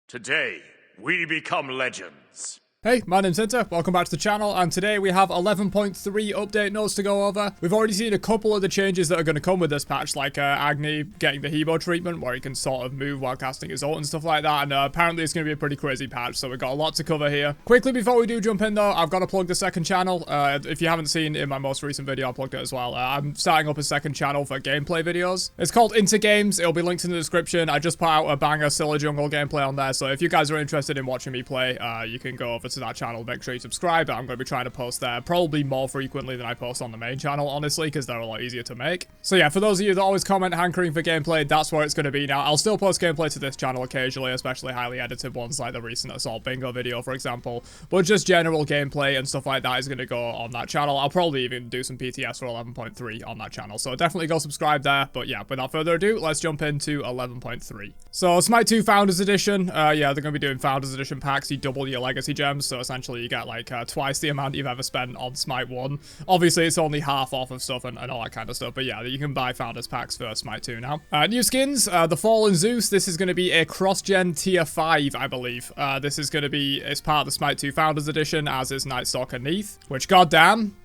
Today, we become legends. Hey, my name's Inter, welcome back to the channel, and today we have 11.3 update notes to go over. We've already seen a couple of the changes that are going to come with this patch, like Agni getting the Hebo treatment, where he can sort of move while casting his ult and stuff like that, and apparently it's going to be a pretty crazy patch, so we've got a lot to cover here. Quickly before we do jump in though, I've got to plug the second channel. If you haven't seen in my most recent video, I plugged it as well. I'm starting up a second channel for gameplay videos. It's called Inter Games, it'll be linked in the description. I just put out a banger Scylla jungle gameplay on there, so if you guys are interested in watching me play, you can go over to that channel. Make sure you subscribe. I'm going to be trying to post there probably more frequently than I post on the main channel, honestly, because they're a lot easier to make. So yeah, for those of you that always comment hankering for gameplay, that's where it's going to be now. I'll still post gameplay to this channel occasionally, especially highly edited ones like the recent Assault Bingo video, for example. But just general gameplay and stuff like that is going to go on that channel. I'll probably even do some PTS for 11.3 on that channel. So definitely go subscribe there. But yeah, without further ado, let's jump into 11.3. So Smite 2 Founders Edition. Yeah, they're going to be doing Founders Edition packs. You double your legacy gems. So essentially you get like twice the amount you've ever spent on Smite 1. Obviously, it's only half off of stuff and all that kind of stuff. But yeah, you can buy Founders packs for Smite 2 now. New skins. The Fallen Zeus. This is going to be a cross-gen tier 5, I believe. This is going to be, it's part of the Smite 2 Founders Edition, as is Night Stalker Neath, which, goddamn.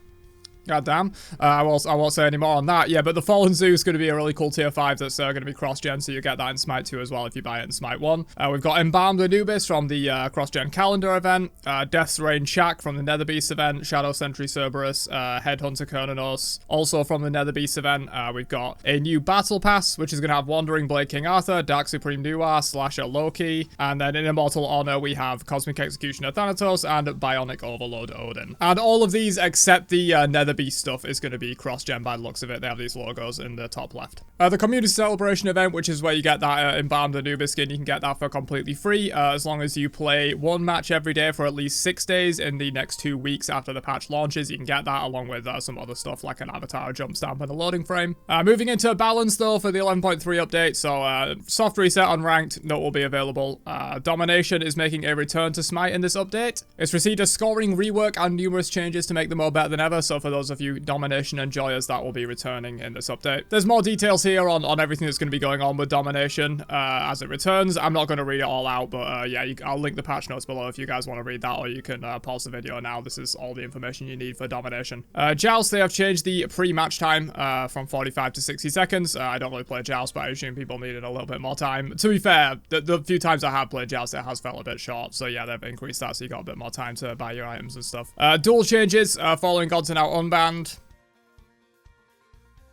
I won't say any more on that. Yeah, but the Fallen Zeus is going to be a really cool tier 5 that's going to be cross-gen, so you get that in Smite 2 as well if you buy it in Smite 1. We've got Embalmed Anubis from the cross-gen calendar event, Death's Reign Shaq from the Nether Beast event, Shadow Sentry Cerberus, Headhunter Kernanos, also from the Nether Beast event. We've got a new Battle Pass, which is going to have Wandering Blade King Arthur, Dark Supreme Nuar, Slasher Loki, and then in Immortal Honor we have Cosmic Executioner Thanatos and Bionic Overload Odin. And all of these except the Nether Beast stuff is going to be cross-gen by the looks of it. They have these logos in the top left. The Community Celebration event, which is where you get that Embalmed Anubis skin, you can get that for completely free, as long as you play one match every day for at least 6 days in the next 2 weeks after the patch launches. You can get that along with some other stuff like an avatar, a jump stamp, and a loading frame. Moving into balance though for the 11.3 update, so soft reset on ranked, note will be available. Domination is making a return to Smite in this update. It's received a scoring rework and numerous changes to make them more better than ever, so for those of you Domination enjoyers, that will be returning in this update. There's more details here on everything that's going to be going on with Domination as it returns. I'm not going to read it all out, but yeah, I'll link the patch notes below if you guys want to read that, or you can pause the video now. This is all the information you need for Domination. Joust, they have changed the pre-match time from 45 to 60 seconds. I don't really play Joust, but I assume people needed a little bit more time. To be fair, the few times I have played Joust, it has felt a bit short, so yeah, they've increased that so you got a bit more time to buy your items and stuff. Dual changes, following gods are now unbanned.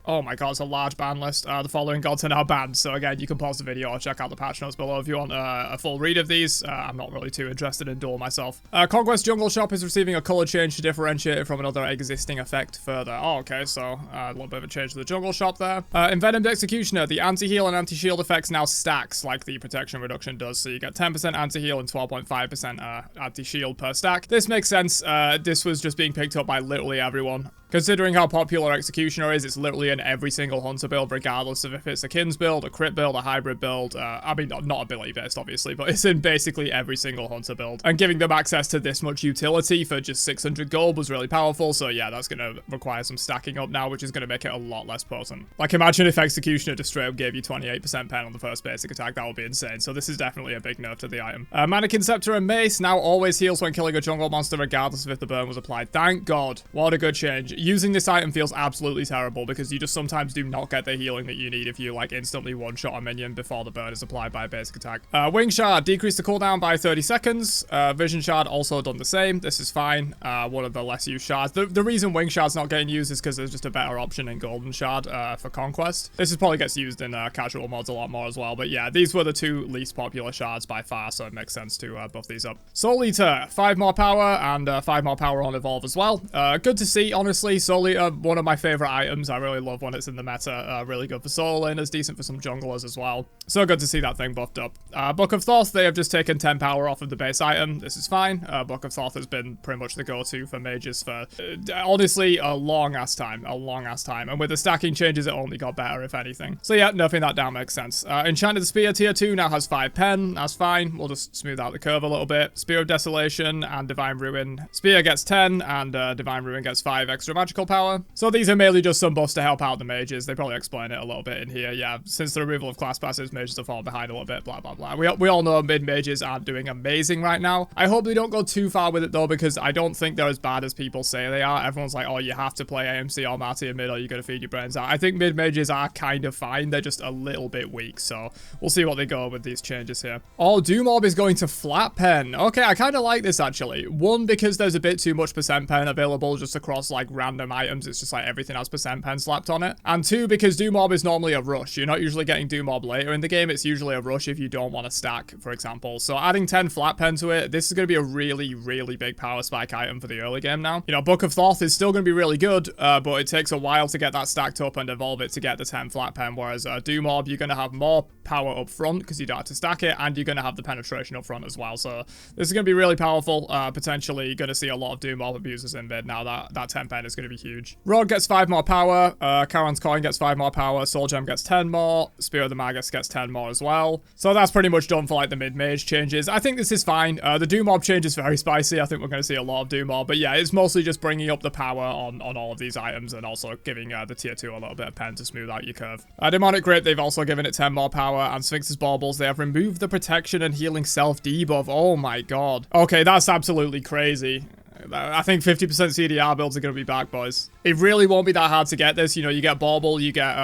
Oh my god, it's a large ban list. The following gods are now banned, so again, you can pause the video or check out the patch notes below if you want a full read of these. I'm not really too interested in duel myself. Conquest Jungle Shop is receiving a color change to differentiate it from another existing effect further. Oh, okay, so a little bit of a change to the Jungle Shop there. Envenomed Executioner, the anti-heal and anti-shield effects now stacks like the protection reduction does, so you get 10% anti-heal and 12.5% anti-shield per stack. This makes sense. This was just being picked up by literally everyone. Considering how popular Executioner is, it's literally in every single Hunter build, regardless of if it's a Kins build, a crit build, a hybrid build. I mean, not ability based, obviously, but it's in basically every single Hunter build. And giving them access to this much utility for just 600 gold was really powerful, so yeah, that's going to require some stacking up now, which is going to make it a lot less potent. Like, imagine if Executioner just straight up gave you 28% pen on the first basic attack. That would be insane, so this is definitely a big nerf to the item. Mannequin Scepter and Mace now always heals when killing a jungle monster, regardless of if the burn was applied. Thank God. What a good change. Using this item feels absolutely terrible because you just sometimes do not get the healing that you need if you like instantly one-shot a minion before the burn is applied by a basic attack. Wing Shard decreased the cooldown by 30 seconds. Vision Shard also done the same. This is fine. One of the less used shards. The reason Wing Shard's not getting used is because there's just a better option in Golden Shard for Conquest. This is probably gets used in casual mods a lot more as well, but yeah, these were the two least popular shards by far, so it makes sense to buff these up. Soul Eater, 5 more power and 5 more power on Evolve as well. Good to see, honestly. Soul Eater, one of my favorite items. I really love when it's in the meta. Really good for solo laners, decent for some junglers as well. So good to see that thing buffed up. Book of Thoth, they have just taken 10 power off of the base item. This is fine. Book of Thoth has been pretty much the go-to for mages for, honestly, a long-ass time. And with the stacking changes, it only got better, if anything. So yeah, nerfing that down makes sense. Enchanted Spear tier 2 now has 5 pen. That's fine. We'll just smooth out the curve a little bit. Spear of Desolation and Divine Ruin. Spear gets 10, and Divine Ruin gets 5 extra magical power. So these are mainly just some buffs to help out the mages. They probably explain it a little bit in here. Yeah, since the removal of class passes, mages have fallen behind a little bit, blah, blah, blah. We all know mid-mages aren't doing amazing right now. I hope they don't go too far with it, though, because I don't think they're as bad as people say they are. Everyone's like, oh, you have to play AMC or Marty mid or you're going to feed your brains out. I think mid-mages are kind of fine. They're just a little bit weak, so we'll see what they go with these changes here. Oh, Doom Orb is going to flat pen. Okay, I kind of like this, actually. One, because there's a bit too much percent pen available just across, like, random items. It's just like everything has percent pen slapped on it. And two, because Doom Orb is normally a rush. You're not usually getting Doom Orb later in the game. It's usually a rush if you don't want to stack, for example. So adding 10 flat pen to it, this is going to be a really, really big power spike item for the early game now. You know, Book of Thoth is still going to be really good, but it takes a while to get that stacked up and evolve it to get the 10 flat pen, whereas Doom Orb, you're going to have more power up front because you don't have to stack it, and you're going to have the penetration up front as well. So this is going to be really powerful. Potentially going to see a lot of Doom Orb abusers in mid now. That 10 pen is going to be huge. Rogue gets 5 more power. Charon's Coin gets 5 more power. Soul Gem gets 10 more. Spear of the Magus gets 10 more as well. So that's pretty much done for like the mid-mage changes. I think this is fine. The Doom Orb change is very spicy. I think we're going to see a lot of Doom Orb. But yeah, it's mostly just bringing up the power on all of these items and also giving the tier 2 a little bit of pen to smooth out your curve. Demonic Grip, they've also given it 10 more power. And Sphinx's Baubles, they have removed the protection and healing self debuff. Oh my god. Okay, that's absolutely crazy. I think 50% CDR builds are going to be back, boys. It really won't be that hard to get this. You know, you get Bauble, you get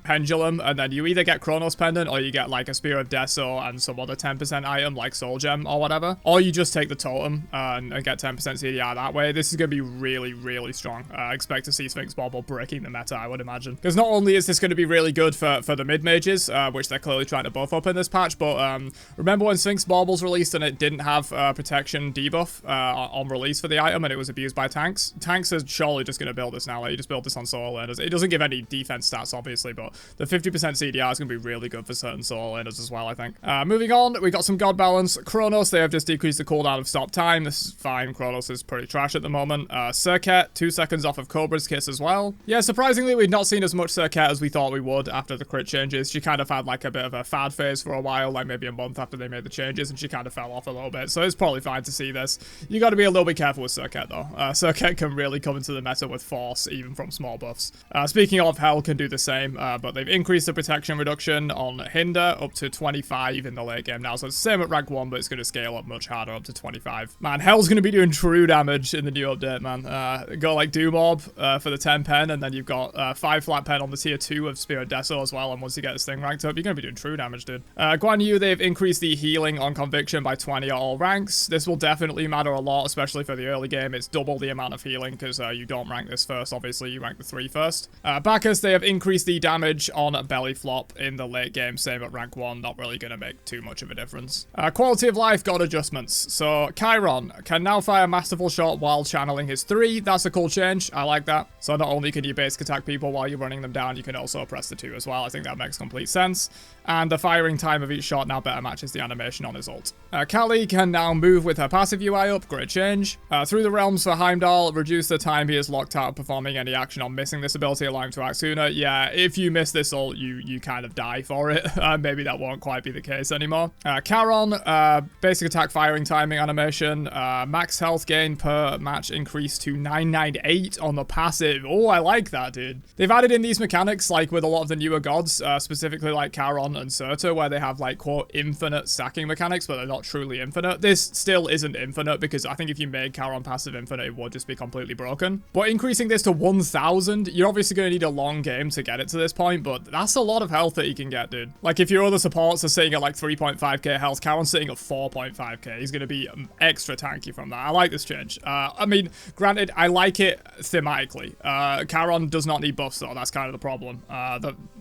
Pendulum, and then you either get Chronos Pendant or you get like a Spear of Deso and some other 10% item like Soul Gem or whatever. Or you just take the Totem and get 10% CDR that way. This is going to be really, really strong. I expect to see Sphinx Bauble breaking the meta, I would imagine. Because not only is this going to be really good for the mid-mages, which they're clearly trying to buff up in this patch, but remember when Sphinx Baubles released and it didn't have protection debuff on release for the item and it was abused by tanks? Tanks are surely just going to build this now. Like, you just build this on solo laners. It doesn't give any defense stats, obviously, but the 50% CDR is going to be really good for certain solo laners as well, I think. Moving on, we got some God Balance. Chronos, they have just decreased the cooldown of stop time. This is fine. Chronos is pretty trash at the moment. Circuit, 2 seconds off of Cobra's Kiss as well. Yeah, surprisingly, we've not seen as much Circuit as we thought we would after the crit changes. She kind of had like a bit of a fad phase for a while, like maybe a month after they made the changes, and she kind of fell off a little bit. So it's probably fine to see this. You got to be a little bit careful with Circuit, though. Circuit can really come into the meta with force, even from small buffs. Speaking of, Hell can do the same, but they've increased the protection reduction on Hinder up to 25 in the late game now. So it's the same at rank 1, but it's going to scale up much harder up to 25. Man, Hell's going to be doing true damage in the new update, man. Got like Doom Orb for the 10 pen, and then you've got 5 flat pen on the tier 2 of Spirit Deso as well, and once you get this thing ranked up, you're going to be doing true damage, dude. Guan Yu, they've increased the healing on Conviction by 20 at all ranks. This will definitely matter a lot, especially for the early game. It's double the amount of healing because you don't rank this first, obviously, you rank the 3 first. Bacchus, they have increased the damage on Belly Flop in the late game, same at rank 1, not really going to make too much of a difference. Quality of life got adjustments. So Chiron can now fire Masterful Shot while channeling his 3. That's a cool change, I like that. So not only can you basic attack people while you're running them down, you can also press the 2 as well. I think that makes complete sense. And the firing time of each shot now better matches the animation on his ult. Kali can now move with her passive UI up, great change. Through the Realms for Heimdall, reduce the time he is locked out of performing any action on missing this ability, allow him to act sooner. Yeah, if you miss this ult, you kind of die for it. Maybe that won't quite be the case anymore. Charon, basic attack firing timing animation, max health gain per match increased to 998 on the passive. Oh, I like that, dude. They've added in these mechanics, like with a lot of the newer gods, specifically like Charon and Surtur, where they have like quote infinite stacking mechanics, but they're not truly infinite. This still isn't infinite because I think if you made Charon passive infinite, it would just be completely broken. But increasing this to 1000, you're obviously going to need a long game to get it to this point, but that's a lot of health that you can get, dude. Like if your other supports are sitting at like 3.5k health, Charon's sitting at 4.5k. He's going to be extra tanky from that. I like this change. I mean, granted, I like it thematically. Charon does not need buffs though, that's kind of the problem.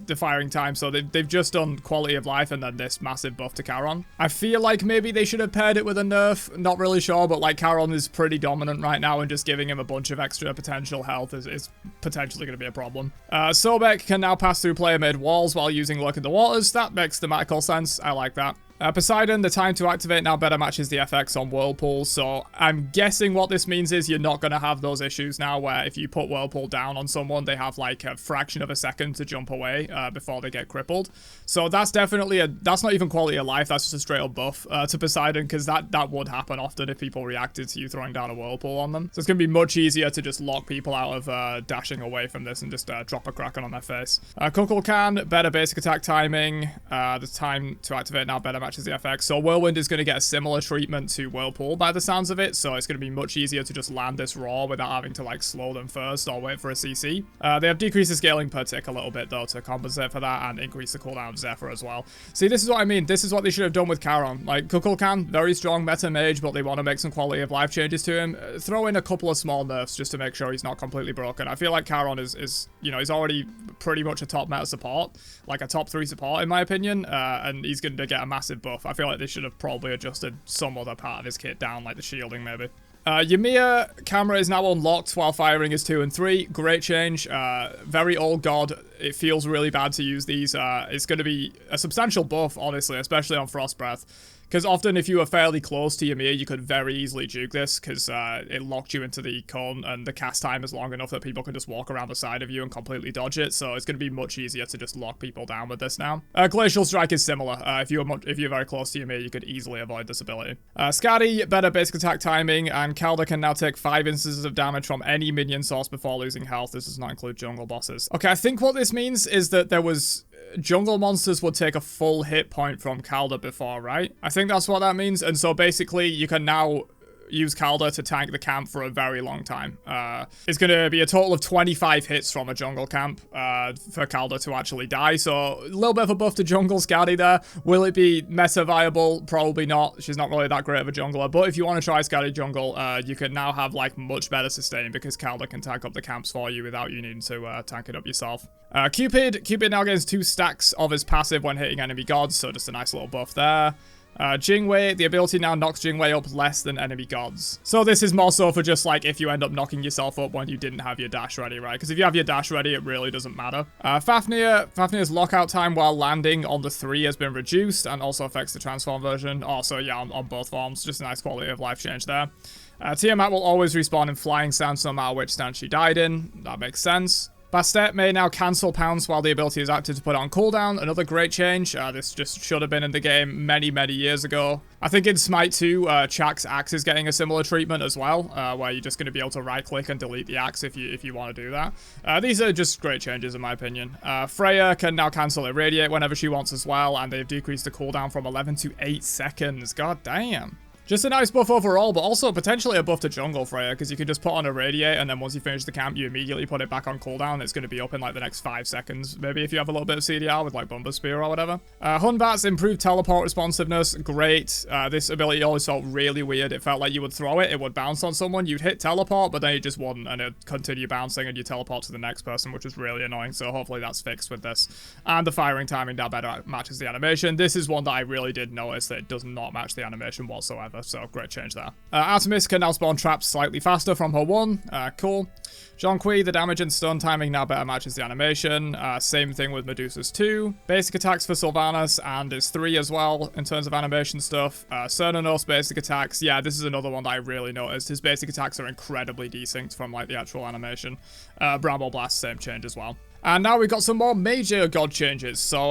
The firing time, so they've just done quality of life and then this massive buff to Charon. I feel like maybe they should have paired it with a nerf, not really sure, but like Charon is pretty dominant right now and just giving him a bunch of extra potential health is potentially going to be a problem. Sobek can now pass through player made walls while using Lurk in the Waters. That makes thematical sense, I like that. Poseidon, the time to activate now better matches the FX on Whirlpool, so I'm guessing what this means is you're not going to have those issues now where if you put Whirlpool down on someone, they have like a fraction of a second to jump away before they get crippled. So that's definitely that's not even quality of life, that's just a straight up buff to Poseidon, because that would happen often if people reacted to you throwing down a Whirlpool on them. So it's going to be much easier to just lock people out of dashing away from this and just drop a Kraken on their face. Kukulkan, better basic attack timing, the time to activate now better matches the FX. So Whirlwind is going to get a similar treatment to Whirlpool by the sounds of it, so it's going to be much easier to just land this raw without having to like slow them first or wait for a CC. They have decreased the scaling per tick a little bit though to compensate for that, and increase the cooldown of Zephyr as well. See, this is what I mean. This is what they should have done with Charon. Like, Kukulkan, very strong meta mage, but they want to make some quality of life changes to him. Throw in a couple of small nerfs just to make sure he's not completely broken. I feel like Charon is you know, he's already pretty much a top meta support, like a top 3 support in my opinion, and he's going to get a massive buff. I feel like they should have probably adjusted some other part of his kit down, like the shielding maybe. Ymir camera is now unlocked while firing is 2 and 3. Great change. Very old god. It feels really bad to use these. It's going to be a substantial buff, honestly, especially on Frost Breath. Because often if you were fairly close to Ymir, you could very easily juke this, because it locked you into the cone, and the cast time is long enough that people can just walk around the side of you and completely dodge it, so it's going to be much easier to just lock people down with this now. Glacial Strike is similar. If you're very close to Ymir, you could easily avoid this ability. Skadi, better basic attack timing, and Calder can now take 5 instances of damage from any minion source before losing health. This does not include jungle bosses. Okay, I think what this means is that there was... jungle monsters would take a full hit point from Calder before, right? I think that's what that means, and so basically you can now use Calder to tank the camp for a very long time. It's going to be a total of 25 hits from a jungle camp for Calder to actually die, so a little bit of a buff to jungle Skadi there. Will it be meta viable? Probably not. She's not really that great of a jungler, but if you want to try Skadi jungle, you can now have like much better sustain because Calder can tank up the camps for you without you needing to tank it up yourself. Cupid now gains 2 stacks of his passive when hitting enemy gods, so just a nice little buff there. Jingwei, the ability now knocks Jingwei up less than enemy gods. So this is more so for just like if you end up knocking yourself up when you didn't have your dash ready, right? Because if you have your dash ready, it really doesn't matter. Fafnir's lockout time while landing on the 3 has been reduced and also affects the transform version. Also, yeah, on both forms. Just a nice quality of life change there. Tiamat will always respawn in flying stance no matter which stance she died in. That makes sense. Bastet may now cancel pounce while the ability is active to put it on cooldown. Another great change. This just should have been in the game many, many years ago. I think in Smite 2, Chak's axe is getting a similar treatment as well, where you're just going to be able to right-click and delete the axe if you want to do that. These are just great changes in my opinion. Freya can now cancel Irradiate whenever she wants as well, and they've decreased the cooldown from 11 to 8 seconds. God damn. Just a nice buff overall, but also potentially a buff to jungle Freya, because you can just put on a Radiate, and then once you finish the camp, you immediately put it back on cooldown. It's going to be up in like the next 5 seconds, maybe if you have a little bit of CDR with like Bumper Spear or whatever. Hunbat's improved teleport responsiveness, great. This ability always felt really weird. It felt like you would throw it, it would bounce on someone, you'd hit teleport, but then it just wouldn't, and it'd continue bouncing, and you teleport to the next person, which was really annoying, so hopefully that's fixed with this. And the firing timing now better matches the animation. This is one that I really did notice that it does not match the animation whatsoever, so great change there. Artemis can now spawn traps slightly faster from her 1. Cool. Jonqui, the damage and stun timing now better matches the animation. Same thing with Medusa's 2. Basic attacks for Sylvanas and is 3 as well in terms of animation stuff. Cernanos basic attacks. Yeah, this is another one that I really noticed. His basic attacks are incredibly desynced from like the actual animation. Bramble Blast, same change as well. And now we've got some more major god changes. So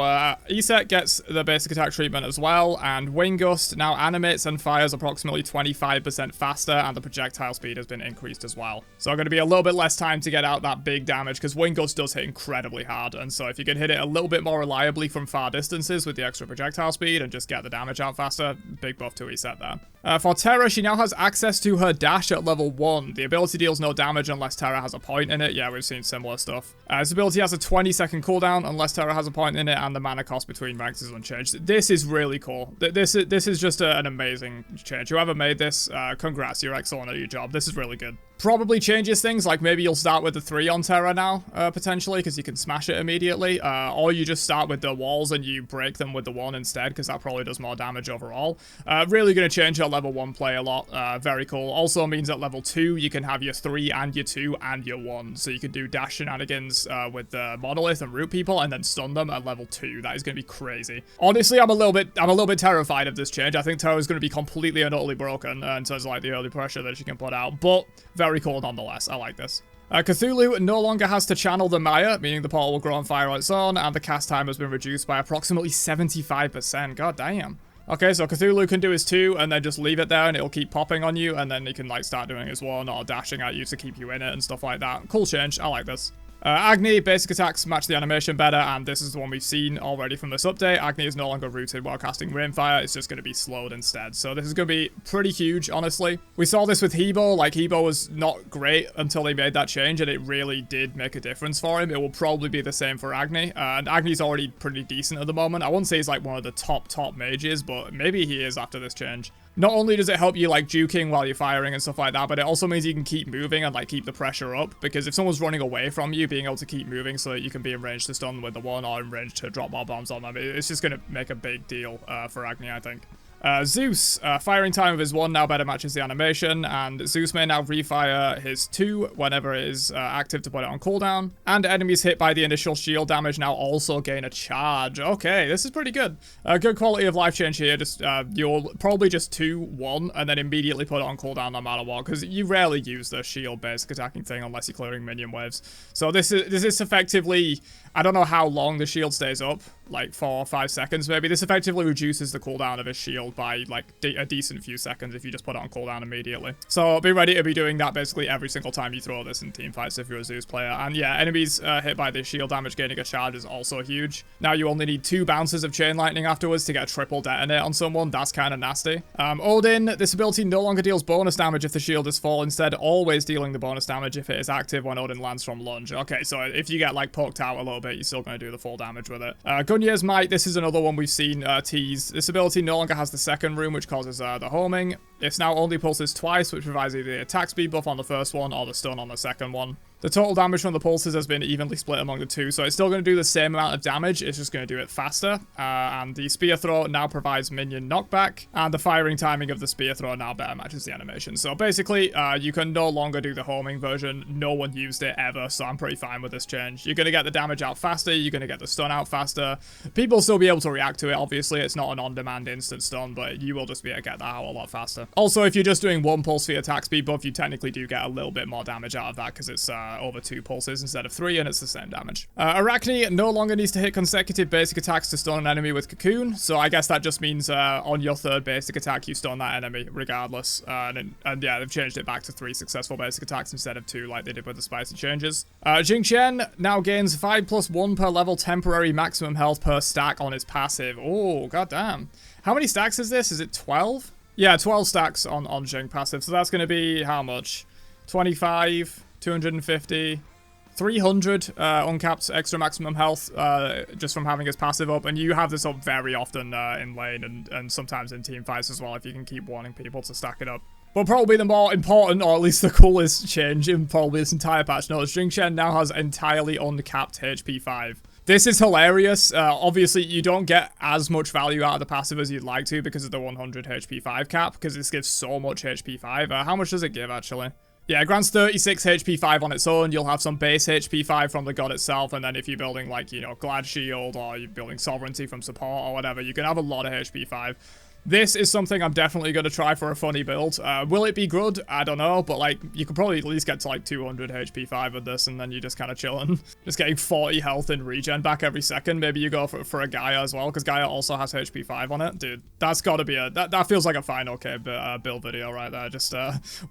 Iset gets the basic attack treatment as well, and Wing Gust now animates and fires approximately 25% faster, and the projectile speed has been increased as well. So going to be a little bit less time to get out that big damage, because Wing Gust does hit incredibly hard, and so if you can hit it a little bit more reliably from far distances with the extra projectile speed and just get the damage out faster, big buff to Iset there. For Terra, she now has access to her dash at level 1. The ability deals no damage unless Terra has a point in it. Yeah, we've seen similar stuff. This ability has a 20-second cooldown unless Terra has a point in it, and the mana cost between ranks is unchanged. This is really cool. This is just an amazing change. Whoever made this, congrats, you're excellent at your job. This is really good. Probably changes things, like maybe you'll start with the 3 on Terra now, potentially, because you can smash it immediately, or you just start with the walls and you break them with the 1 instead, because that probably does more damage overall. Really going to change a level 1 play a lot. Very cool. Also means at level 2, you can have your 3 and your 2 and your 1. So you can do dash shenanigans with the Monolith and root people and then stun them at level 2. That is going to be crazy. Honestly, I'm a little bit terrified of this change. I think Terra is going to be completely and utterly broken in terms of like the early pressure that she can put out. But very cool nonetheless. I like this. Cthulhu no longer has to channel the Maya, meaning the portal will grow on fire on its own, and the cast time has been reduced by approximately 75%. God damn. Okay, so Cthulhu can do his 2, and then just leave it there, and it'll keep popping on you, and then he can, like, start doing his 1, or dashing at you to keep you in it, and stuff like that. Cool change. I like this. Agni, basic attacks match the animation better, and this is the one we've seen already from this update. Agni is no longer rooted while casting Rainfire, it's just going to be slowed instead. So this is going to be pretty huge, honestly. We saw this with Hebo, like Hebo was not great until they made that change, and it really did make a difference for him. It will probably be the same for Agni, and Agni's already pretty decent at the moment. I wouldn't say he's like one of the top mages, but maybe he is after this change. Not only does it help you like juking while you're firing and stuff like that, but it also means you can keep moving and like keep the pressure up, because if someone's running away from you, being able to keep moving so that you can be in range to stun with the 1 or in range to drop more bombs on them, it's just going to make a big deal for Agni, I think. Zeus, firing time of his 1 now better matches the animation, and Zeus may now refire his 2 whenever it is active to put it on cooldown, and enemies hit by the initial shield damage now also gain a charge. Okay, this is pretty good. Good quality of life change here. Just you'll probably just 2-1 and then immediately put it on cooldown no matter what, because you rarely use the shield basic attacking thing unless you're clearing minion waves. So this is effectively, I don't know how long the shield stays up, like 4 or 5 seconds maybe. This effectively reduces the cooldown of his shield by like a decent few seconds if you just put it on cooldown immediately. So be ready to be doing that basically every single time you throw this in team fights if you're a Zeus player. And yeah, enemies hit by the shield damage gaining a charge is also huge. Now you only need 2 bounces of chain lightning afterwards to get a triple detonate on someone. That's kind of nasty. Odin, this ability no longer deals bonus damage if the shield is full, instead always dealing the bonus damage if it is active when Odin lands from lunge. Okay, so if you get like poked out a little bit, you're still going to do the full damage with it. Gunya's Might, this is another one we've seen teased. This ability no longer has the second room, which causes the homing. It's now only pulses twice, which provides either the attack speed buff on the first one or the stun on the second one. The total damage from the pulses has been evenly split among the 2, so it's still going to do the same amount of damage, it's just going to do it faster. And the spear throw now provides minion knockback, and the firing timing of the spear throw now better matches the animation. So basically, you can no longer do the homing version. No one used it ever, so I'm pretty fine with this change. You're going to get the damage out faster, you're going to get the stun out faster. People will still be able to react to it, obviously. It's not an on-demand instant stun, but you will just be able to get that out a lot faster. Also, if you're just doing 1 pulse for your attack speed buff, you technically do get a little bit more damage out of that, because it's over 2 pulses instead of 3, and it's the same damage. Arachne no longer needs to hit consecutive basic attacks to stun an enemy with Cocoon, so I guess that just means on your 3rd basic attack, you stun that enemy regardless. And yeah, they've changed it back to 3 successful basic attacks instead of 2 like they did with the spicy changes. Jingchen now gains 5+1 per level temporary maximum health per stack on his passive. Oh, goddamn. How many stacks is this? Is it 12? Yeah, 12 stacks on Jing passive, so that's going to be how much? 25... 250, 300 uncapped extra maximum health just from having his passive up, and you have this up very often in lane and sometimes in team fights as well if you can keep wanting people to stack it up. But probably the more important, or at least the coolest change in probably this entire patch notes, Jingchen now has entirely uncapped HP 5. This is hilarious. Obviously, you don't get as much value out of the passive as you'd like to because of the 100 HP 5 cap, because this gives so much HP 5. How much does it give, actually? Yeah, it grants 36 HP 5 on its own. You'll have some base HP 5 from the god itself, and then if you're building, like, you know, Glad Shield, or you're building Sovereignty from support or whatever, you can have a lot of HP 5. This is something I'm definitely going to try for a funny build. Will it be good? I don't know, but like you could probably at least get to like 200 HP 5 with this, and then you're just kind of chilling. Just getting 40 health and regen back every second. Maybe you go for a Gaia as well, because Gaia also has HP 5 on it. Dude, that's got to be that feels like a fine okay build video right there. Just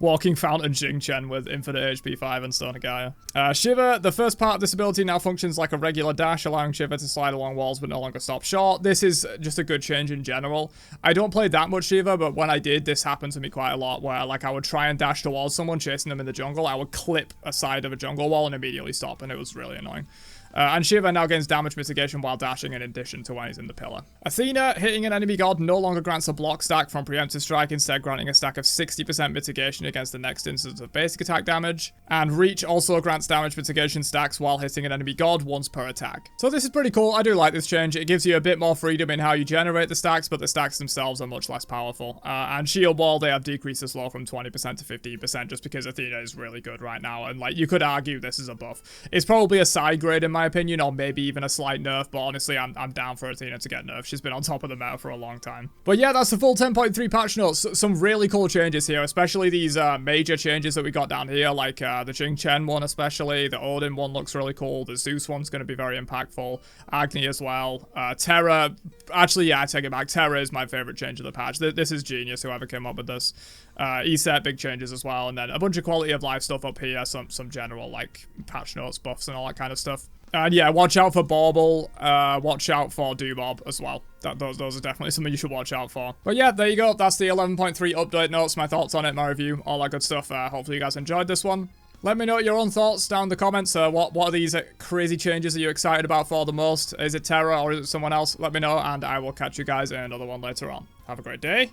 walking Fountain Jingchen with infinite HP 5 and Stone Gaia. Shiver, the first part of this ability now functions like a regular dash, allowing Shiver to slide along walls but no longer stop short. This is just a good change in general. I don't play that much Shiva, but when I did, this happened to me quite a lot, where like I would try and dash towards someone chasing them in the jungle, I would clip a side of a jungle wall and immediately stop, and it was really annoying. And Shiva now gains damage mitigation while dashing in addition to when he's in the pillar. Athena, hitting an enemy god, no longer grants a block stack from preemptive strike, instead granting a stack of 60% mitigation against the next instance of basic attack damage. And Reach also grants damage mitigation stacks while hitting an enemy god once per attack. So this is pretty cool. I do like this change. It gives you a bit more freedom in how you generate the stacks, but the stacks themselves are much less powerful. And Shield Wall, they have decreased the slow from 20% to 15% just because Athena is really good right now. And like, you could argue this is a buff. It's probably a side grade in my opinion, or maybe even a slight nerf, but honestly, I'm down for Athena to get nerfed. She's been on top of the meta for a long time. But yeah, that's the full 10.3 patch notes. Some really cool changes here, especially these major changes that we got down here, like the Jing Chen one especially. The Odin one looks really cool. The Zeus one's going to be very impactful. Agni as well. Terra, actually, yeah, I take it back. Terra is my favorite change of the patch. This is genius, whoever came up with this. ESET, big changes as well, and then a bunch of quality of life stuff up here, some general, like, patch notes, buffs, and all that kind of stuff. And yeah, watch out for Bauble, watch out for Doomob as well. Those are definitely something you should watch out for. But yeah, there you go, that's the 11.3 update notes, my thoughts on it, my review, all that good stuff. Hopefully you guys enjoyed this one. Let me know your own thoughts down in the comments. What are these crazy changes are you excited about for the most? Is it Terra or is it someone else? Let me know, and I will catch you guys in another one later on. Have a great day,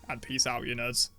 and peace out, you nerds.